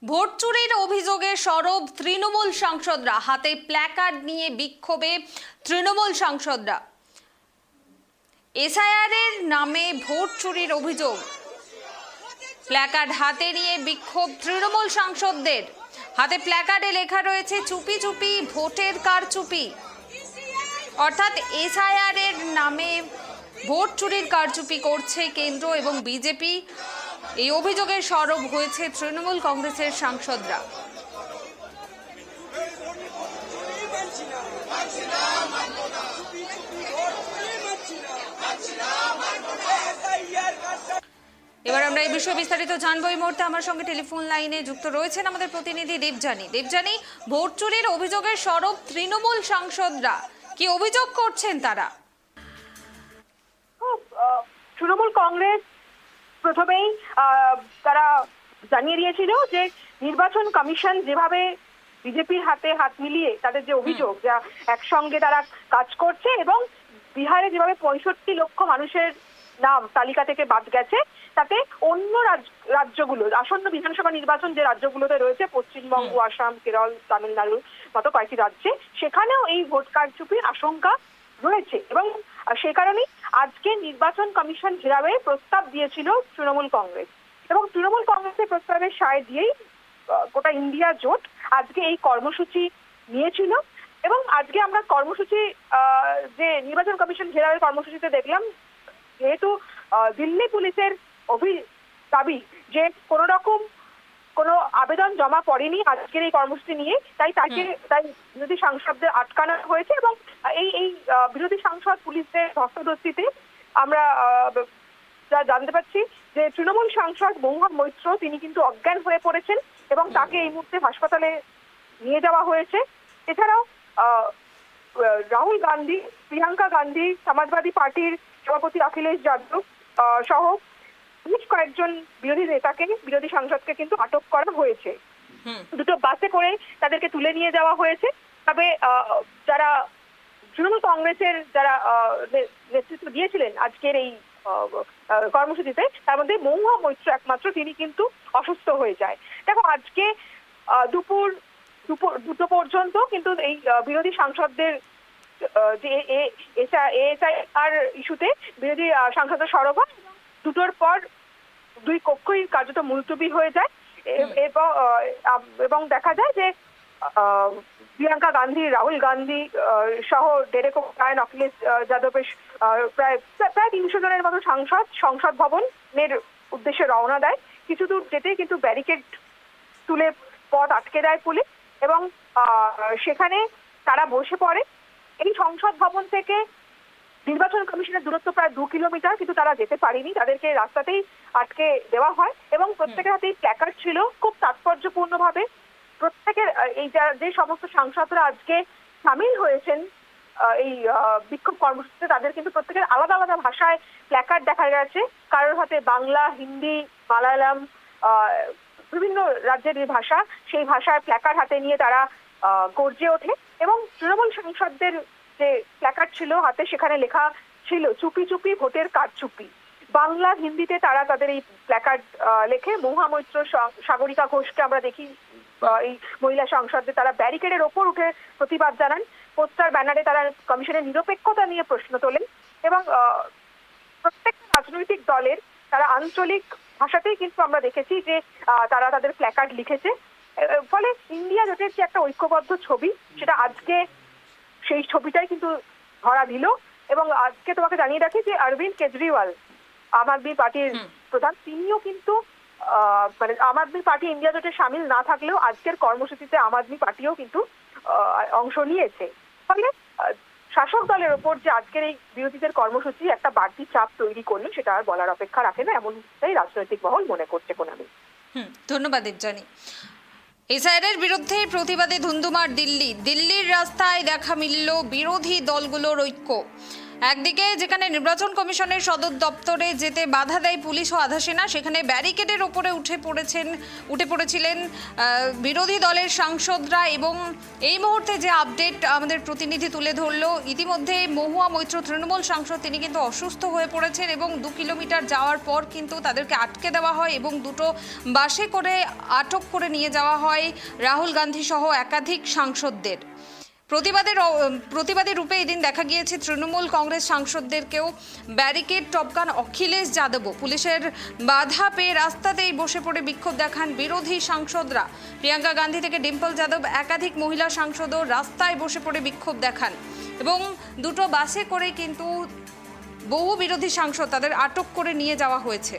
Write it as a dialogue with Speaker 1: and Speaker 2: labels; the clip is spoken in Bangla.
Speaker 1: ভোট চুরির অভিযোগে সরব তৃণমূল সাংসদরা, হাতে প্ল্যাকার্ড নিয়ে বিক্ষোভে তৃণমূল সাংসদরা। এসআইআর এর নামে ভোট চুরির অভিযোগ, প্ল্যাকার্ড হাতে নিয়ে বিক্ষোভ তৃণমূল সাংসদদের। হাতে প্ল্যাকার্ডে লেখা রয়েছে চুপি চুপি ভোটের কারচুপি, অর্থাৎ এসআইআর এর নামে ভোট চুরির কারচুপি করছে কেন্দ্র এবং বিজেপি। এই অভিযোগে সরব হয়েছে তৃণমূল কংগ্রেসের সাংসদরা। এবার আমরা এই বিষয়ে বিস্তারিত জানবো। এই মুহূর্তে আমার সঙ্গে টেলিফোন লাইনে যুক্ত রয়েছেন আমাদের প্রতিনিধি দেবযানী। দেবযানী, ভোট চুরির অভিযোগে সরব তৃণমূল সাংসদরা, কি অভিযোগ করছেন তারা?
Speaker 2: তৃণমূল কংগ্রেস প্রথমেই তারা জানিয়ে দিয়েছিল যে নির্বাচন কমিশন যেভাবে বিজেপির হাতে হাত মিলিয়ে তাদের যে অভিযোগ, যা একসঙ্গে তারা কাজ করছে এবং বিহারে যেভাবে 65 লক্ষ মানুষের নাম তালিকা থেকে বাদ গেছে, তাতে অন্য রাজ্যগুলো, আসন্ন বিধানসভা নির্বাচন যে রাজ্যগুলোতে রয়েছে, পশ্চিমবঙ্গ, আসাম, কেরল, তামিলনাড়ুর মতো কয়েকটি রাজ্যে, সেখানেও এই ভোট কারচুপির আশঙ্কা রয়েছে। এবং সে কারণেই আজকে নির্বাচন কমিশন ঘেরাওয়ের প্রস্তাব দিয়েছিল তৃণমূল কংগ্রেস, এবং তৃণমূল কংগ্রেসের প্রস্তাবের সায় দিয়েই গোটা ইন্ডিয়া জোট আজকে এই কর্মসূচি নিয়েছিল। এবং আজকে আমরা কর্মসূচি, যে নির্বাচন কমিশন ঘেরাওয়ের কর্মসূচিতে দেখলাম, যেহেতু দিল্লি পুলিশের দাবি যে কোনো রকম কোনো আবেদন জমা পড়েনি আজকের এই কর্মসূচি নিয়ে, তাই বিরোধী সাংসদদের আটকানো হয়েছে। এবং এই বিরোধী সাংসদ পুলিশদের ধস্তাধস্তিতে আমরা যা জানতে পারছি যে তৃণমূল সাংসদ মহুয়া মৈত্র, তিনি কিন্তু অজ্ঞান হয়ে পড়েছেন এবং তাকে এই মুহূর্তে হাসপাতালে নিয়ে যাওয়া হয়েছে। এছাড়াও রাহুল গান্ধী, প্রিয়াঙ্কা গান্ধী, সমাজবাদী পার্টির সভাপতি অখিলেশ যাদব সহ বেশ কয়েকজন বিরোধী সাংসদকে কিন্তু আটক করা হয়েছে। দুটো বাসে করে তাদেরকে তুলে নিয়ে যাওয়া হয়েছে। তবে যারা তৃণমূল কংগ্রেসের যারা নেতৃত্ব দিয়েছিলেন আজকের এই কর্মসূচিতে, তার মধ্যে মহুয়া মৈত্র একমাত্র, তিনি কিন্তু অসুস্থ হয়ে যায়। দেখো, আজকে দুপুর 2টো পর্যন্ত কিন্তু এই বিরোধী সাংসদদের যে এসআইআর ইস্যুতে বিরোধী সাংসদরা সরব হয়, 2টোর পর 2 কক্ষই কার্যত মুলতবি হয়ে যায়। এবং দেখা যায় যে প্রিয়াঙ্কা গান্ধী, রাহুল গান্ধী সহ ডেরেক ওব্রায়েন, অখিলেশ যাদবের প্রায় 300 জনের মতো সাংসদ সংসদ ভবনের উদ্দেশ্যে রওনা দেয়। কিছু দূর যেতেই কিন্তু ব্যারিকেড তুলে পথ আটকে দেয় পুলিশ, এবং সেখানে তারা বসে পড়ে। এই সংসদ ভবন থেকে নির্বাচন কমিশনের দূরত্ব প্রায় 2 কিলোমিটার, কিন্তু তারা যেতে পারেনি, তাদেরকে রাস্তাতেই আটকে দেওয়া হয়। এবং প্রত্যেকের হাতেই প্ল্যাকার্ড ছিল। খুব তাৎপর্যপূর্ণ ভাবে প্রত্যেকের এই যে সমস্ত সাংসদরা আজকে সামিল হয়েছেন এই বিক্ষোভ কর্মসূচিতে, তাদের কিন্তু প্রত্যেকের আলাদা আলাদা ভাষায় প্ল্যাকার্ড দেখা গেছে। কারোর হাতে বাংলা, হিন্দি, মালায়ালাম, বিভিন্ন রাজ্যের যে ভাষা, সেই ভাষায় প্ল্যাকার্ড হাতে নিয়ে তারা গর্জে ওঠে। এবং তৃণমূল সাংসদদের যে প্ল্যাকার্ড ছিল হাতে, সেখানে লেখা ছিল চুপি চুপি ভোটের কারচুপি। বাংলা, হিন্দিতে তারা তাদের এই প্ল্যাকার্ড লেখে। মহুয়া মৈত্র, সাগরিকা ঘোষকে আমরা দেখি, এই মহিলা সাংসদদের, তারা ব্যারিকেডের ওপর উঠে প্রতিবাদ জানান। পোস্টার, ব্যানারে তারা কমিশনের নিরপেক্ষতা নিয়ে প্রশ্ন তোলেন। এবং প্রত্যেকটা রাজনৈতিক দলের তারা আঞ্চলিক ভাষাতেই কিন্তু আমরা দেখেছি যে তারা তাদের প্ল্যাকার্ড লিখেছে। ফলে ইন্ডিয়া জোটের যে একটা ঐক্যবদ্ধ ছবি, সেটা আজকে সেই ছবিটাই কিন্তু ধরা দিল। এবং আজকে তোমাকে জানিয়ে রাখি যে অরবিন্দ কেজরিওয়াল, আম আদমি পার্টির প্রধান, তিনিও কিন্তু মানে আম আদমি পার্টি ইন্ডিয়া জোটে সামিল না থাকলেও আজকের কর্মসূচিতে আম আদমি পার্টিও কিন্তু অংশ নিয়েছে। ফলে শাসক দলের ওপর যে আজকের এই বিরোধীদের কর্মসূচি একটা বাড়তি চাপ তৈরি করলো, সেটা আর বলার অপেক্ষা রাখে না, এমনটাই রাজনৈতিক মহল মনে করছে। কোনামি,
Speaker 1: ধন্যবাদ দেবযানী। এসআইআর বিরুদ্ধে প্রতিবাদে ধুন্ধুমার দিল্লির রাস্তায় দেখা মিলল বিরোধী দলগুলোর ঐক্য। একদিকে যেখানে নির্বাচন কমিশনের সদর দপ্তরে যেতে বাধা দেয় পুলিশ ও আধা সেনা, সেখানে ব্যারিকেডের ওপরে উঠে পড়েছিলেন বিরোধী দলের সাংসদরা। এবং এই মুহূর্তে যে আপডেট আমাদের প্রতিনিধি তুলে ধরলো, ইতিমধ্যে মহুয়া মৈত্র তৃণমূল সাংসদ তিনি কিন্তু অসুস্থ হয়ে পড়েছেন এবং 2 কিলোমিটার যাওয়ার পর কিন্তু তাদেরকে আটকে দেওয়া হয় এবং দুটো বাসে করে আটক করে নিয়ে যাওয়া হয় রাহুল গান্ধী সহ একাধিক সাংসদদের। প্রতিবাদী রূপে এদিন দেখা গিয়েছে তৃণমূল কংগ্রেস সাংসদদেরকেও। ব্যারিকেড টপকান অখিলেশ যাদবও পুলিশের বাধা পেয়ে রাস্তাতেই বসে পড়ে বিক্ষোভ দেখান বিরোধী সাংসদরা। প্রিয়াঙ্কা গান্ধী থেকে ডিম্পল যাদব একাধিক মহিলা সাংসদও রাস্তায় বসে পড়ে বিক্ষোভ দেখান এবং দুটো বাসে করে কিন্তু বহু বিরোধী সাংসদ তাদের আটক করে নিয়ে যাওয়া হয়েছে।